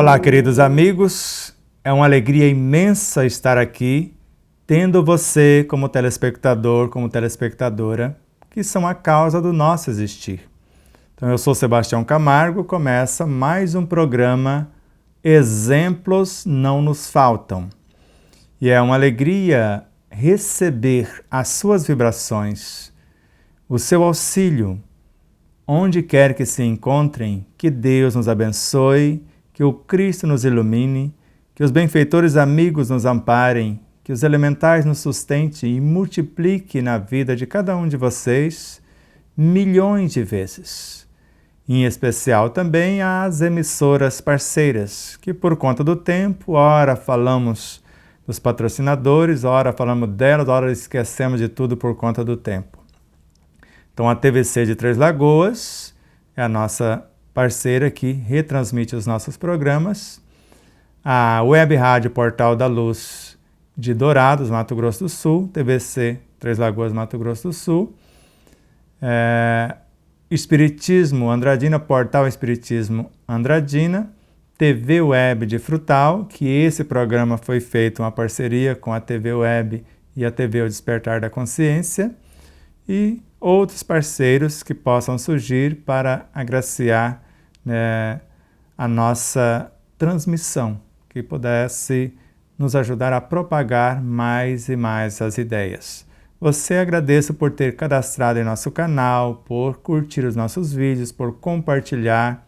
Olá, queridos amigos, é uma alegria imensa estar aqui, tendo você como telespectador, como telespectadora, que são a causa do nosso existir. Então, eu sou Sebastião Camargo, começa mais um programa Exemplos Não Nos Faltam. E é uma alegria receber as suas vibrações, o seu auxílio, onde quer que se encontrem, que Deus nos abençoe, que o Cristo nos ilumine, que os benfeitores amigos nos amparem, que os elementais nos sustentem e multiplique na vida de cada um de vocês milhões de vezes. Em especial também as emissoras parceiras, que por conta do tempo, ora falamos dos patrocinadores, ora falamos delas, ora esquecemos de tudo por conta do tempo. Então a TVC de Três Lagoas é a nossa parceira que retransmite os nossos programas. A Web Rádio Portal da Luz de Dourados, Mato Grosso do Sul, TVC Três Lagoas, Mato Grosso do Sul. Espiritismo Andradina, Portal Espiritismo Andradina. TV Web de Frutal, que esse programa foi feito uma parceria com a TV Web e a TV O Despertar da Consciência. E outros parceiros que possam surgir para agraciar a nossa transmissão, que pudesse nos ajudar a propagar mais e mais as ideias. Você, agradeço por ter cadastrado em nosso canal, por curtir os nossos vídeos, por compartilhar,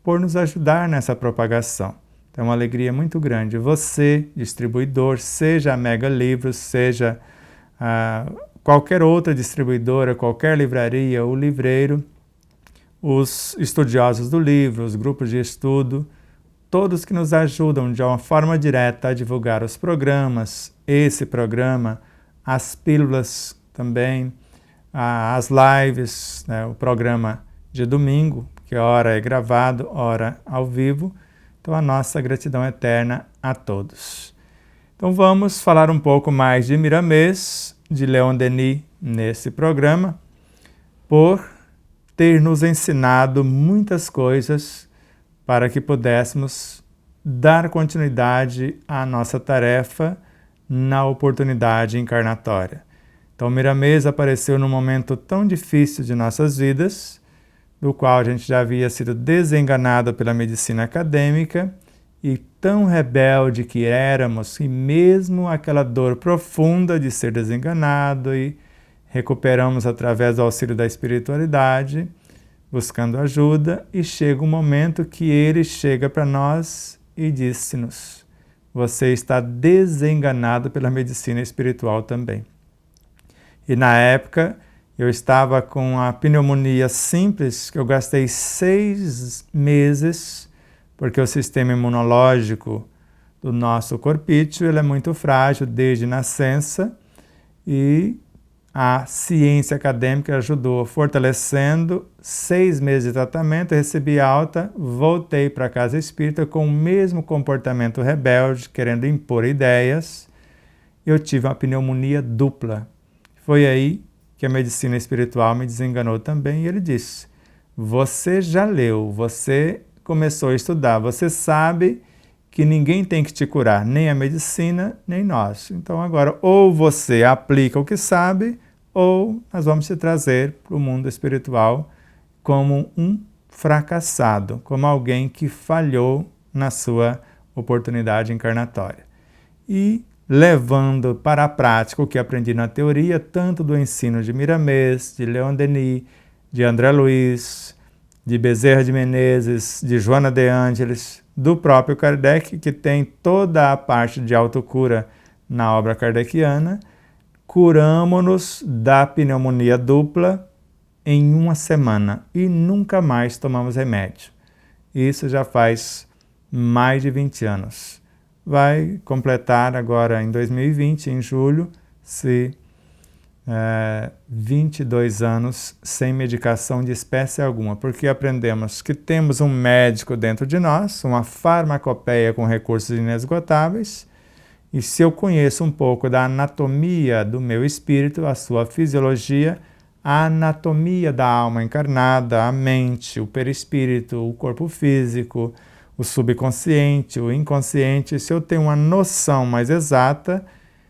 por nos ajudar nessa propagação. É uma alegria muito grande. Você, distribuidor, seja a Mega Livros, seja qualquer outra distribuidora, qualquer livraria ou livreiro, os estudiosos do livro, os grupos de estudo, todos que nos ajudam de uma forma direta a divulgar os programas, esse programa, as pílulas também, as lives, o programa de domingo, que ora é gravado, ora ao vivo. Então a nossa gratidão eterna a todos. Então vamos falar um pouco mais de Miramês, de Leon Denis, nesse programa, por ter nos ensinado muitas coisas para que pudéssemos dar continuidade à nossa tarefa na oportunidade encarnatória. Então, Miramês apareceu num momento tão difícil de nossas vidas, do qual a gente já havia sido desenganado pela medicina acadêmica, e tão rebelde que éramos, e mesmo aquela dor profunda de ser desenganado, e recuperamos através do auxílio da espiritualidade, buscando ajuda, e chega um momento que ele chega para nós e disse-nos: você está desenganado pela medicina espiritual também. E na época eu estava com a pneumonia simples, que eu gastei 6 meses, porque o sistema imunológico do nosso corpício ele é muito frágil desde nascença, e a ciência acadêmica ajudou fortalecendo. 6 meses de tratamento, recebi alta, voltei para a casa espírita com o mesmo comportamento rebelde, querendo impor ideias. Eu tive uma pneumonia dupla. Foi aí que a medicina espiritual me desenganou também, e ele disse: você já leu, você começou a estudar, você sabe que ninguém tem que te curar, nem a medicina, nem nós. Então agora, ou você aplica o que sabe, ou nós vamos te trazer para o mundo espiritual como um fracassado, como alguém que falhou na sua oportunidade encarnatória. E levando para a prática o que aprendi na teoria, tanto do ensino de Miramês, de Leon Denis, de André Luiz, de Bezerra de Menezes, de Joana de Ângeles, do próprio Kardec, que tem toda a parte de autocura na obra kardeciana, curamo-nos da pneumonia dupla em 1 semana e nunca mais tomamos remédio. Isso já faz mais de 20 anos. Vai completar agora em 2020, em julho, 22 anos sem medicação de espécie alguma, porque aprendemos que temos um médico dentro de nós, uma farmacopeia com recursos inesgotáveis, e se eu conheço um pouco da anatomia do meu espírito, a sua fisiologia, a anatomia da alma encarnada, a mente, o perispírito, o corpo físico, o subconsciente, o inconsciente. Se eu tenho uma noção mais exata,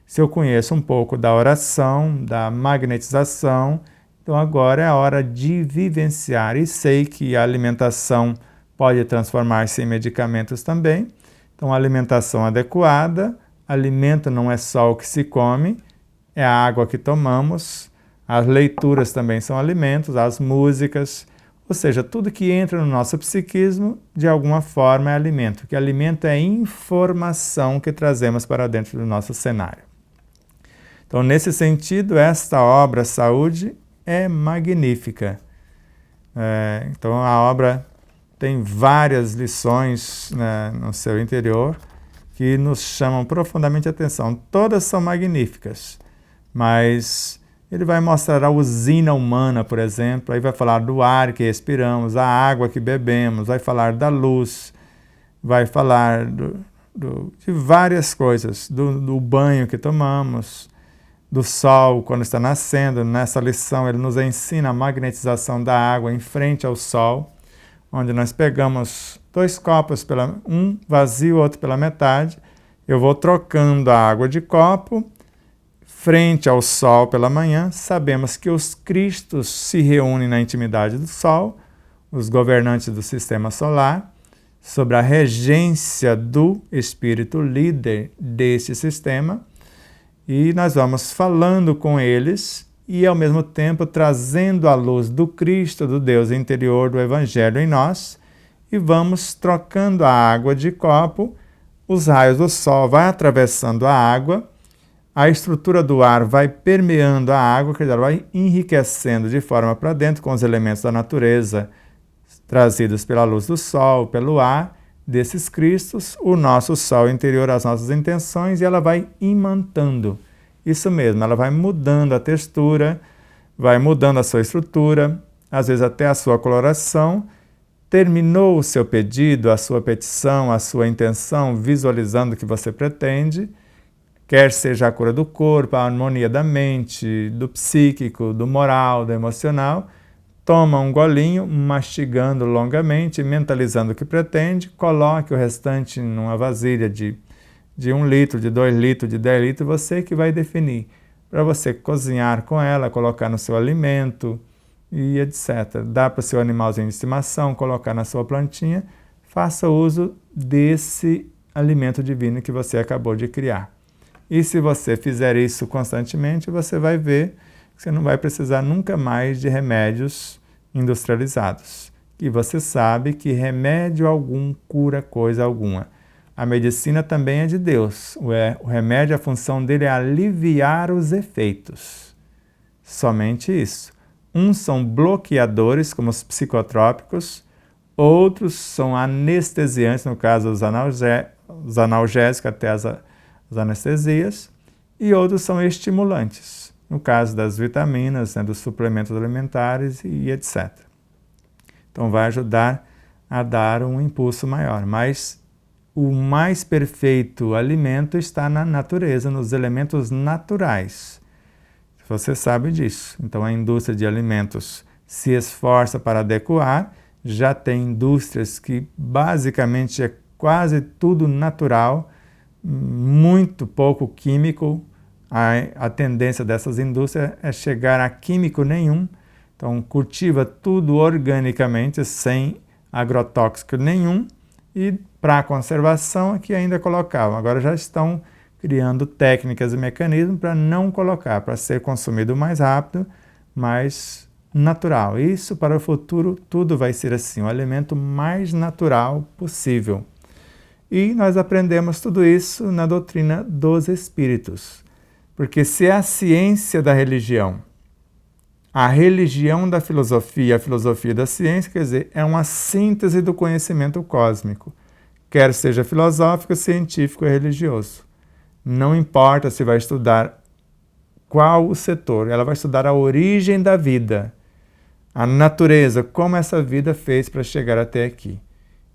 se eu conheço um pouco da oração, da magnetização, então agora é a hora de vivenciar. E sei que a alimentação pode transformar-se em medicamentos também. Então, a alimentação adequada, alimento não é só o que se come, é a água que tomamos, as leituras também são alimentos, as músicas, ou seja, tudo que entra no nosso psiquismo, de alguma forma é alimento, que alimento é informação que trazemos para dentro do nosso cenário. Então, nesse sentido, esta obra Saúde é magnífica. Então, a obra tem várias lições, né, no seu interior que nos chamam profundamente a atenção. Todas são magníficas, mas ele vai mostrar a usina humana, por exemplo, aí vai falar do ar que respiramos, a água que bebemos, vai falar da luz, vai falar de várias coisas, do banho que tomamos, do sol quando está nascendo. Nessa lição ele nos ensina a magnetização da água em frente ao sol, onde nós pegamos 2 copos, um vazio, outro pela metade. Eu vou trocando a água de copo, frente ao sol pela manhã. Sabemos que os Cristos se reúnem na intimidade do sol, os governantes do sistema solar, sob a regência do espírito líder deste sistema, e nós vamos falando com eles e, ao mesmo tempo, trazendo a luz do Cristo, do Deus interior, do Evangelho em nós, e vamos trocando a água de copo, os raios do sol vão atravessando a água, a estrutura do ar vai permeando a água, que ela vai enriquecendo de forma para dentro com os elementos da natureza, trazidos pela luz do sol, pelo ar, desses Cristos, o nosso sol interior, as nossas intenções, e ela vai imantando. Isso mesmo, ela vai mudando a textura, vai mudando a sua estrutura, às vezes até a sua coloração. Terminou o seu pedido, a sua petição, a sua intenção, visualizando o que você pretende, quer seja a cura do corpo, a harmonia da mente, do psíquico, do moral, do emocional, toma um golinho, mastigando longamente, mentalizando o que pretende, coloque o restante numa vasilha de 1 litro, de 2 litros, de 10 litros, você que vai definir. Para você cozinhar com ela, colocar no seu alimento e etc. Dá para o seu animalzinho de estimação, colocar na sua plantinha, faça uso desse alimento divino que você acabou de criar. E se você fizer isso constantemente, você vai ver que você não vai precisar nunca mais de remédios industrializados. E você sabe que remédio algum cura coisa alguma. A medicina também é de Deus. O remédio, a função dele é aliviar os efeitos. Somente isso. Uns são bloqueadores, como os psicotrópicos, outros são anestesiantes, no caso os analgésicos, até as anestesias, e outros são estimulantes, no caso das vitaminas, né, dos suplementos alimentares e etc. Então vai ajudar a dar um impulso maior, mas o mais perfeito alimento está na natureza, nos elementos naturais. Você sabe disso. Então a indústria de alimentos se esforça para adequar, já tem indústrias que basicamente é quase tudo natural, muito pouco químico. A tendência dessas indústrias é chegar a químico nenhum. Então cultiva tudo organicamente, sem agrotóxico nenhum, e para a conservação aqui ainda colocavam. Agora já estão criando técnicas e mecanismos para não colocar, para ser consumido mais rápido, mais natural. Isso para o futuro tudo vai ser assim, o alimento mais natural possível. E nós aprendemos tudo isso na doutrina dos Espíritos. Porque se é a ciência da religião, a religião da filosofia, a filosofia da ciência, quer dizer, é uma síntese do conhecimento cósmico, quer seja filosófico, científico ou religioso. Não importa se vai estudar qual o setor, ela vai estudar a origem da vida, a natureza, como essa vida fez para chegar até aqui,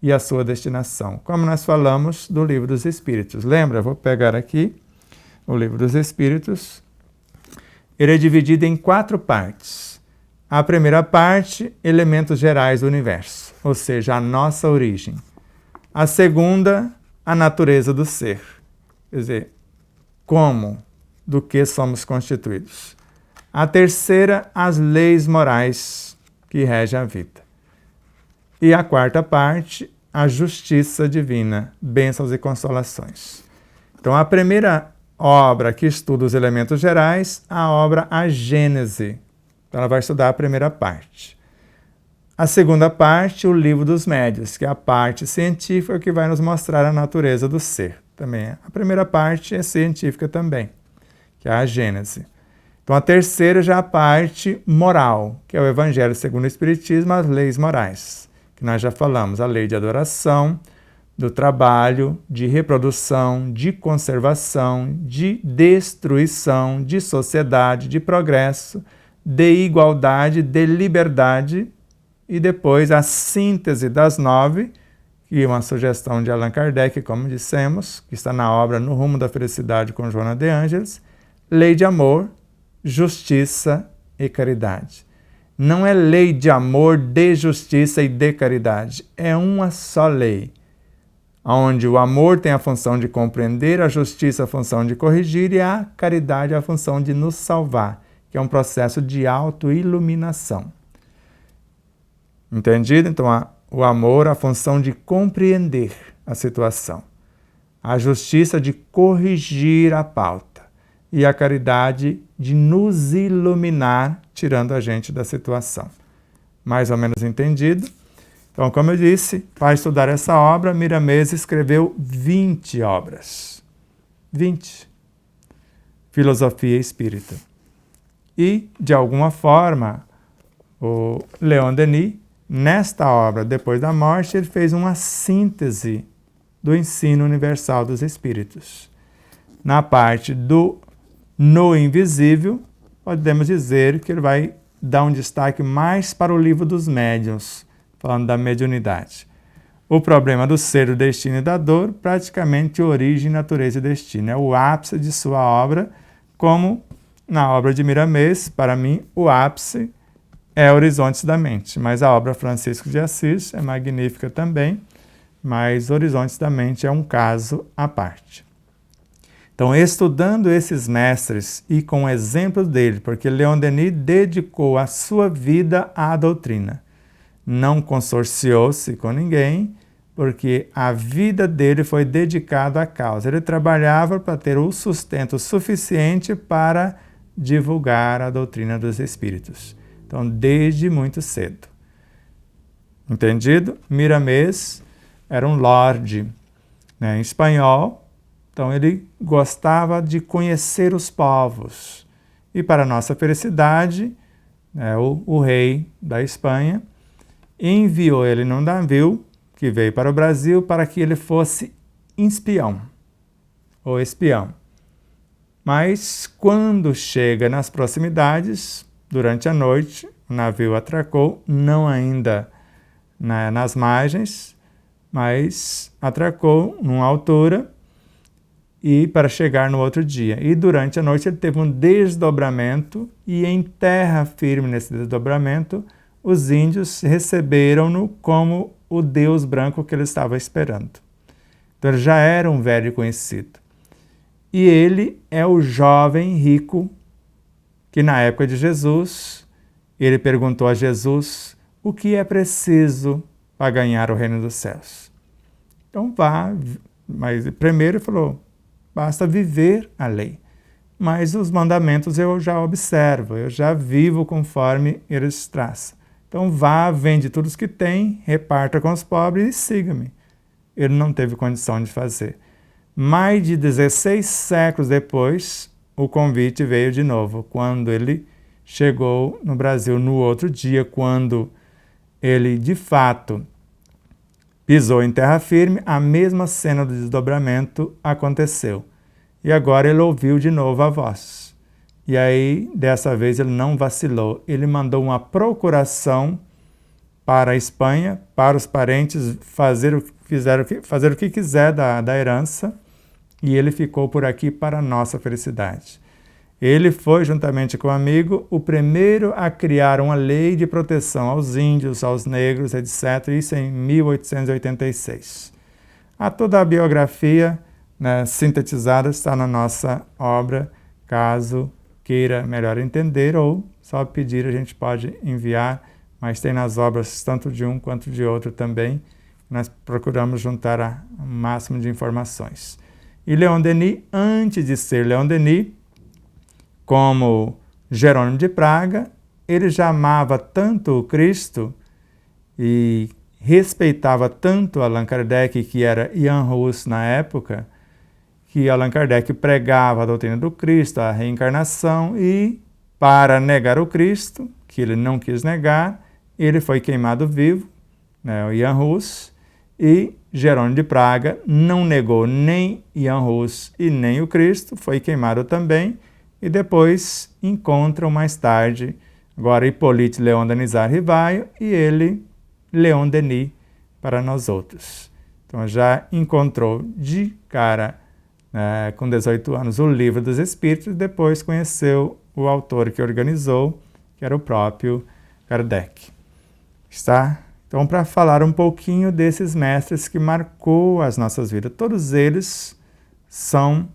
e a sua destinação. Como nós falamos do Livro dos Espíritos. Lembra? Vou pegar aqui o Livro dos Espíritos. Ele é dividido em 4 partes. A primeira parte, elementos gerais do universo, ou seja, a nossa origem. A segunda, a natureza do ser. Quer dizer, como, do que somos constituídos. A terceira, as leis morais que regem a vida. E a quarta parte, a justiça divina, bênçãos e consolações. Então, a primeira obra que estuda os elementos gerais, a obra A Gênese. Então, ela vai estudar a primeira parte. A segunda parte, o Livro dos Médios, que é a parte científica que vai nos mostrar a natureza do ser. Também. A primeira parte é científica também, que é a Gênese. Então, a terceira já é a parte moral, que é o Evangelho segundo o Espiritismo, as leis morais, que nós já falamos, a lei de adoração, do trabalho, de reprodução, de conservação, de destruição, de sociedade, de progresso, de igualdade, de liberdade, e depois a síntese das 9, que é uma sugestão de Allan Kardec, como dissemos, que está na obra No Rumo da Felicidade com Joana de Ângeles, lei de amor, justiça e caridade. Não é lei de amor, de justiça e de caridade, é uma só lei, onde o amor tem a função de compreender, a justiça a função de corrigir e a caridade a função de nos salvar, que é um processo de autoiluminação. Entendido? Então, o amor a função de compreender a situação, a justiça de corrigir a pauta e a caridade de nos iluminar, tirando a gente da situação. Mais ou menos entendido? Então, como eu disse, para estudar essa obra, Miramês escreveu 20 obras. 20. Filosofia espírita. E, de alguma forma, o Leon Denis, nesta obra, Depois da Morte, ele fez uma síntese do ensino universal dos espíritos. Na parte do No Invisível, podemos dizer que ele vai dar um destaque mais para o Livro dos Médiuns, falando da mediunidade. O problema do ser, do destino e da dor, praticamente origem, natureza e destino. É o ápice de sua obra, como na obra de Miramês, para mim, o ápice é Horizontes da Mente. Mas a obra Francisco de Assis é magnífica também, mas Horizontes da Mente é um caso à parte. Então, estudando esses mestres e com o exemplo dele, porque Leon Denis dedicou a sua vida à doutrina. Não consorciou-se com ninguém, porque a vida dele foi dedicada à causa. Ele trabalhava para ter o sustento suficiente para divulgar a doutrina dos espíritos. Então, desde muito cedo. Entendido? Miramês era um lorde, em espanhol. Então, ele gostava de conhecer os povos. E, para nossa felicidade, o rei da Espanha enviou ele num navio que veio para o Brasil para que ele fosse espião, ou espião. Mas, quando chega nas proximidades, durante a noite, o navio atracou, não ainda nas margens, mas atracou numa altura, e para chegar no outro dia. E durante a noite ele teve um desdobramento, e em terra firme nesse desdobramento, os índios receberam-no como o Deus branco que ele estava esperando. Então ele já era um velho conhecido. E ele é o jovem rico que na época de Jesus, ele perguntou a Jesus o que é preciso para ganhar o reino dos céus. Então vá, mas primeiro ele falou, basta viver a lei. Mas os mandamentos eu já observo, eu já vivo conforme eles traçam. Então vá, vende tudo o que tem, reparta com os pobres e siga-me. Ele não teve condição de fazer. Mais de 16 séculos depois, o convite veio de novo, quando ele chegou no Brasil no outro dia, quando ele de fato pisou em terra firme, a mesma cena do desdobramento aconteceu. E agora ele ouviu de novo a voz. E aí, dessa vez, ele não vacilou. Ele mandou uma procuração para a Espanha, para os parentes fazer o que quiser da herança, e ele ficou por aqui para a nossa felicidade. Ele foi, juntamente com um amigo, o primeiro a criar uma lei de proteção aos índios, aos negros, etc., isso em 1886. Toda a biografia, né, sintetizada está na nossa obra, caso queira melhor entender ou só pedir, a gente pode enviar, mas tem nas obras tanto de um quanto de outro também. Nós procuramos juntar o máximo de informações. E Leon Denis, antes de ser Leon Denis, como Jerônimo de Praga, ele já amava tanto o Cristo e respeitava tanto Allan Kardec, que era Jan Hus na época, que Allan Kardec pregava a doutrina do Cristo, a reencarnação, e para negar o Cristo, que ele não quis negar, ele foi queimado vivo, né, o Jan Hus, e Jerônimo de Praga não negou nem Jan Hus e nem o Cristo, foi queimado também, e depois encontram mais tarde, agora Hippolyte Léon Denisard Rivaio e ele, Leon Denis, para nós outros. Então já encontrou de cara, com 18 anos, o Livro dos Espíritos, e depois conheceu o autor que organizou, que era o próprio Kardec. Está? Então, para falar um pouquinho desses mestres que marcou as nossas vidas, todos eles são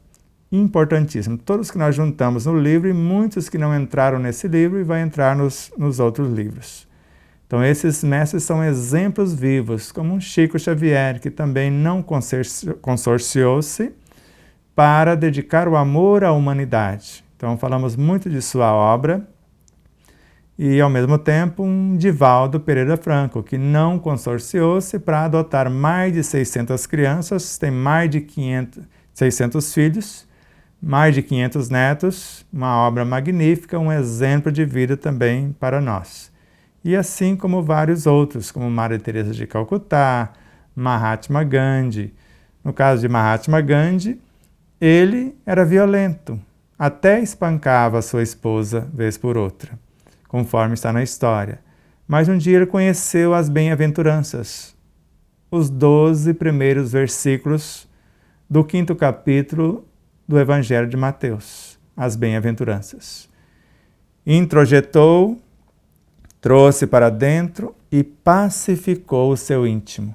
importantíssimos. Todos que nós juntamos no livro e muitos que não entraram nesse livro e vão entrar nos outros livros. Então, esses mestres são exemplos vivos, como um Chico Xavier, que também não consorciou-se para dedicar o amor à humanidade. Então, falamos muito de sua obra. E, ao mesmo tempo, um Divaldo Pereira Franco, que não consorciou-se para adotar mais de 600 crianças, tem mais de 600 filhos, mais de 500 netos, uma obra magnífica, um exemplo de vida também para nós. E assim como vários outros, como Maria Teresa de Calcutá, Mahatma Gandhi. No caso de Mahatma Gandhi, ele era violento, até espancava sua esposa vez por outra, conforme está na história. Mas um dia ele conheceu as bem-aventuranças, os 12 primeiros versículos do 5º capítulo do Evangelho de Mateus, as bem-aventuranças. Introjetou, trouxe para dentro e pacificou o seu íntimo.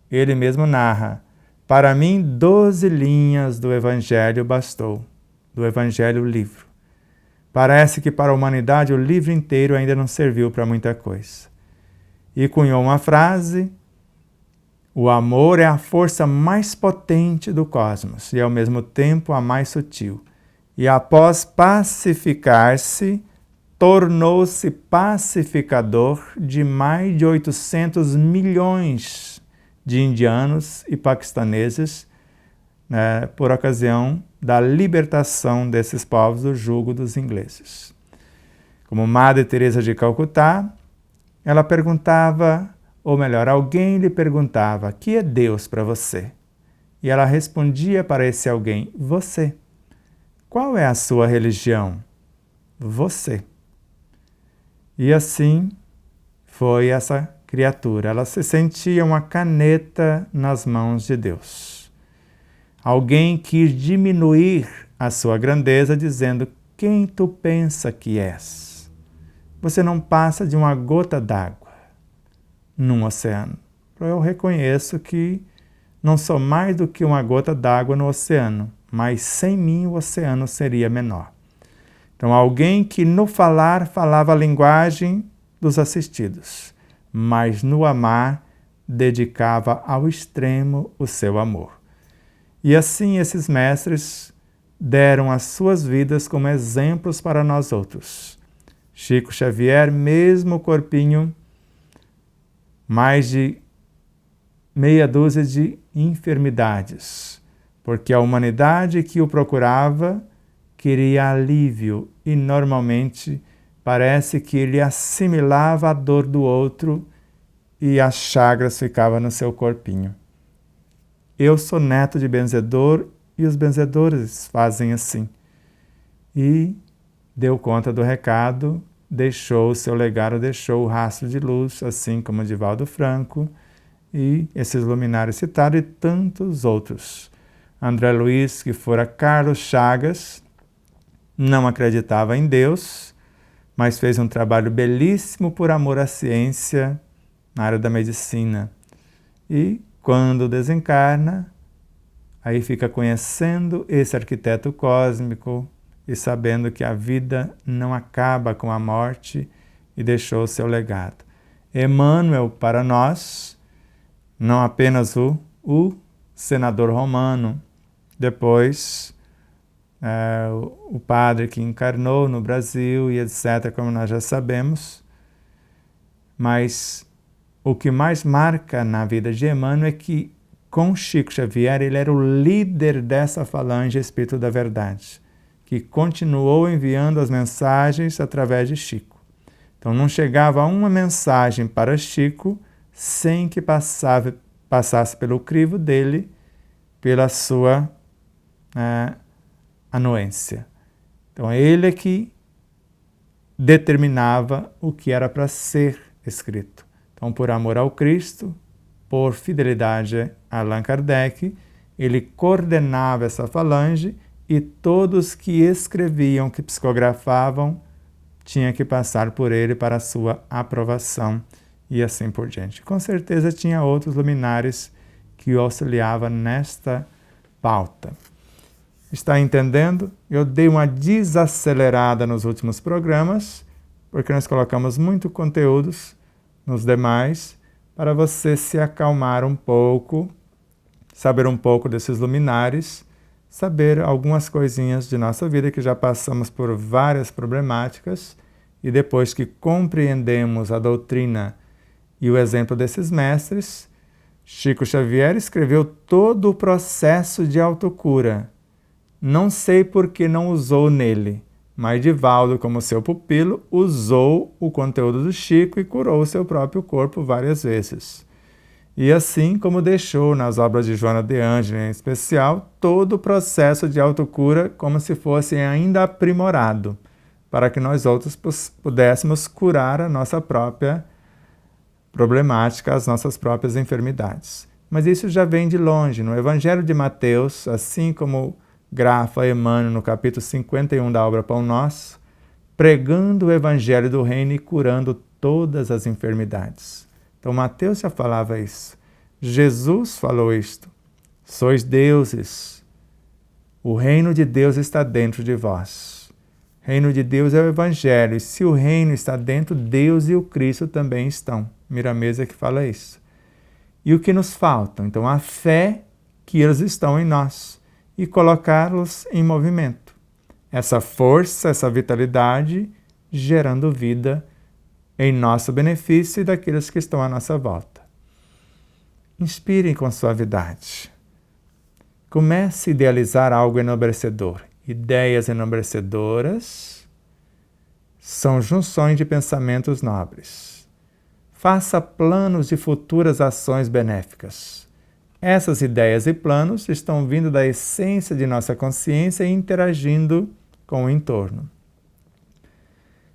Ele mesmo narra: para mim 12 linhas do Evangelho bastou, do Evangelho livro. Parece que para a humanidade o livro inteiro ainda não serviu para muita coisa. E cunhou uma frase: o amor é a força mais potente do cosmos e ao mesmo tempo a mais sutil. E após pacificar-se, tornou-se pacificador de mais de 800 milhões de indianos e paquistaneses, né, por ocasião da libertação desses povos do jugo dos ingleses. Como Madre Teresa de Calcutá, ela perguntava, ou melhor, alguém lhe perguntava: que é Deus para você? E ela respondia para esse alguém: você. Qual é a sua religião? Você. E assim foi essa criatura. Ela se sentia uma caneta nas mãos de Deus. Alguém quis diminuir a sua grandeza, dizendo: quem tu pensa que és? Você não passa de uma gota d'água num oceano. Eu reconheço que não sou mais do que uma gota d'água no oceano, mas sem mim o oceano seria menor. Então, alguém que no falar falava a linguagem dos assistidos, mas no amar dedicava ao extremo o seu amor. E assim esses mestres deram as suas vidas como exemplos para nós outros. Chico Xavier, mesmo corpinho, mais de meia dúzia de enfermidades, porque a humanidade que o procurava queria alívio e normalmente parece que ele assimilava a dor do outro e as chagras ficavam no seu corpinho. Eu sou neto de benzedor e os benzedores fazem assim. E deu conta do recado, deixou o seu legado, deixou o rastro de luz, assim como Divaldo Franco e esses luminares citados e tantos outros. André Luiz, que fora Carlos Chagas, não acreditava em Deus, mas fez um trabalho belíssimo por amor à ciência na área da medicina. E quando desencarna, aí fica conhecendo esse arquiteto cósmico e sabendo que a vida não acaba com a morte e deixou o seu legado. Emmanuel, para nós, não apenas o senador romano, depois o padre que encarnou no Brasil e etc., como nós já sabemos, mas o que mais marca na vida de Emmanuel é que, com Chico Xavier, ele era o líder dessa falange Espírito da Verdade, que continuou enviando as mensagens através de Chico. Então não chegava uma mensagem para Chico sem que passasse pelo crivo dele, pela sua anuência. Então ele é que determinava o que era para ser escrito. Então, por amor ao Cristo, por fidelidade a Allan Kardec, ele coordenava essa falange e todos que escreviam, que psicografavam, tinham que passar por ele para a sua aprovação e assim por diante. Com certeza tinha outros luminares que o auxiliavam nesta pauta. Está entendendo? Eu dei uma desacelerada nos últimos programas, porque nós colocamos muito conteúdos nos demais, para você se acalmar um pouco, saber um pouco desses luminares, saber algumas coisinhas de nossa vida, que já passamos por várias problemáticas, e depois que compreendemos a doutrina e o exemplo desses mestres, Chico Xavier escreveu todo o processo de autocura. Não sei por que não usou nele, mas Divaldo, como seu pupilo, usou o conteúdo do Chico e curou o seu próprio corpo várias vezes. E assim como deixou nas obras de Joana de Ângeles, em especial, todo o processo de autocura como se fosse ainda aprimorado, para que nós outros pudéssemos curar a nossa própria problemática, as nossas próprias enfermidades. Mas isso já vem de longe. No Evangelho de Mateus, assim como grafa Emmanuel no capítulo 51 da obra Pão Nosso, pregando o Evangelho do Reino e curando todas as enfermidades. Então Mateus já falava isso. Jesus falou isto. Sois deuses. O reino de Deus está dentro de vós. O reino de Deus é o Evangelho. E se o reino está dentro, Deus e o Cristo também estão. Miramesa que fala isso. E o que nos falta? Então a fé que eles estão em nós. E colocá-los em movimento. Essa força, essa vitalidade, gerando vida em nosso benefício e daqueles que estão à nossa volta. Inspirem com suavidade. Comece a idealizar algo enobrecedor. Ideias enobrecedoras são junções de pensamentos nobres. Faça planos de futuras ações benéficas. Essas ideias e planos estão vindo da essência de nossa consciência e interagindo com o entorno.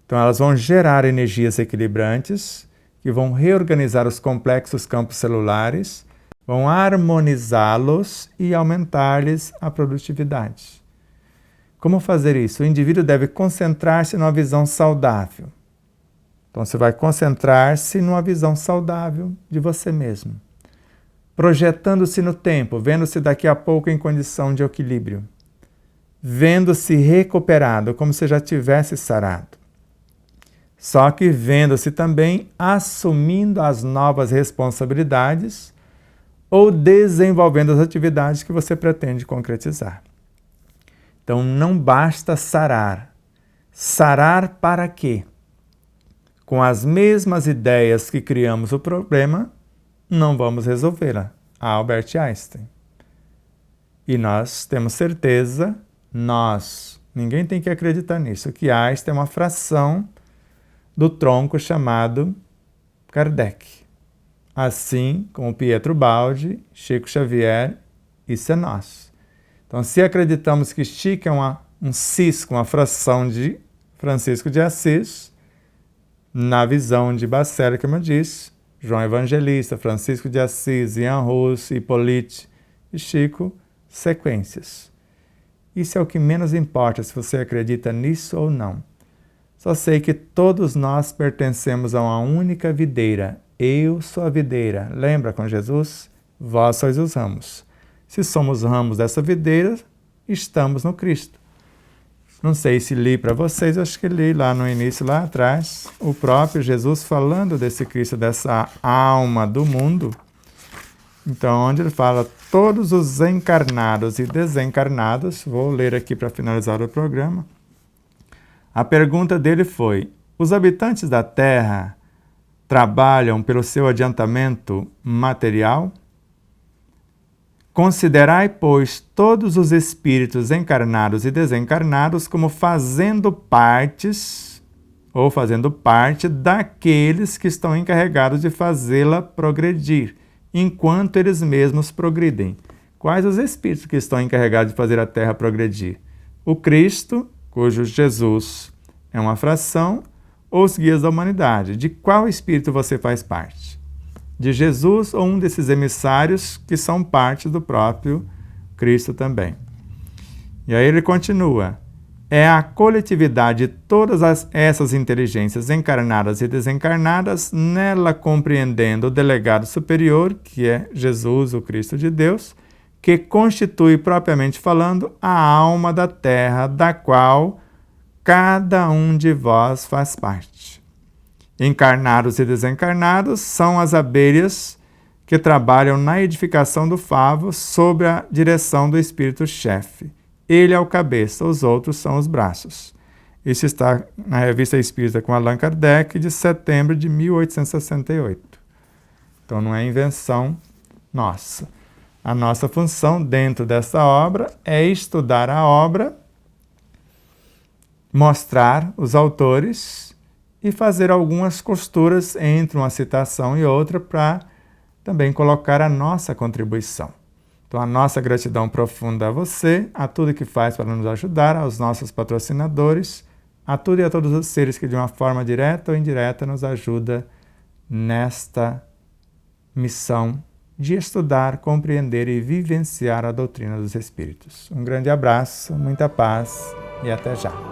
Então elas vão gerar energias equilibrantes, que vão reorganizar os complexos campos celulares, vão harmonizá-los e aumentar-lhes a produtividade. Como fazer isso? O indivíduo deve concentrar-se numa visão saudável. Então você vai concentrar-se numa visão saudável de você mesmo. Projetando-se no tempo, vendo-se daqui a pouco em condição de equilíbrio, vendo-se recuperado, como se já tivesse sarado. Só que vendo-se também assumindo as novas responsabilidades ou desenvolvendo as atividades que você pretende concretizar. Então não basta sarar. Sarar para quê? Com as mesmas ideias que criamos o problema, não vamos resolvê-la. Albert Einstein. E nós temos certeza, ninguém tem que acreditar nisso, que Einstein é uma fração do tronco chamado Kardec. Assim como Pietro Baldi, Chico Xavier, isso é nós. Então, se acreditamos que Chico é um cisco, uma fração de Francisco de Assis, na visão de Bacelli, como eu disse, João Evangelista, Francisco de Assis, Ian Russo, Hippolyte e Chico, sequências. Isso é o que menos importa se você acredita nisso ou não. Só sei que todos nós pertencemos a uma única videira. Eu sou a videira. Lembra com Jesus? vós sois os ramos. Se somos ramos dessa videira, estamos no Cristo. Não sei se li para vocês, acho que li lá no início, lá atrás, o próprio Jesus falando desse Cristo, dessa alma do mundo. Então, onde ele fala todos os encarnados e desencarnados, vou ler aqui para finalizar o programa. A pergunta dele foi: os habitantes da Terra trabalham pelo seu adiantamento material? Considerai, pois, todos os espíritos encarnados e desencarnados como fazendo parte daqueles que estão encarregados de fazê-la progredir, enquanto eles mesmos progridem. Quais os espíritos que estão encarregados de fazer a Terra progredir? O Cristo, cujo Jesus é uma fração, ou os guias da humanidade. De qual espírito você faz parte? De Jesus ou um desses emissários que são parte do próprio Cristo também? E aí ele continua: é a coletividade de todas essas inteligências encarnadas e desencarnadas, nela compreendendo o delegado superior, que é Jesus, o Cristo de Deus, que constitui, propriamente falando, a alma da Terra, da qual cada um de vós faz parte. Encarnados e desencarnados são as abelhas que trabalham na edificação do favo sob a direção do espírito-chefe. Ele é o cabeça, os outros são os braços. Isso está na Revista Espírita com Allan Kardec, de setembro de 1868. Então não é invenção nossa. A nossa função dentro dessa obra é estudar a obra, mostrar os autores e fazer algumas costuras entre uma citação e outra para também colocar a nossa contribuição. Então, a nossa gratidão profunda a você, a tudo que faz para nos ajudar, aos nossos patrocinadores, a tudo e a todos os seres que de uma forma direta ou indireta nos ajuda nesta missão de estudar, compreender e vivenciar a doutrina dos Espíritos. Um grande abraço, muita paz e até já.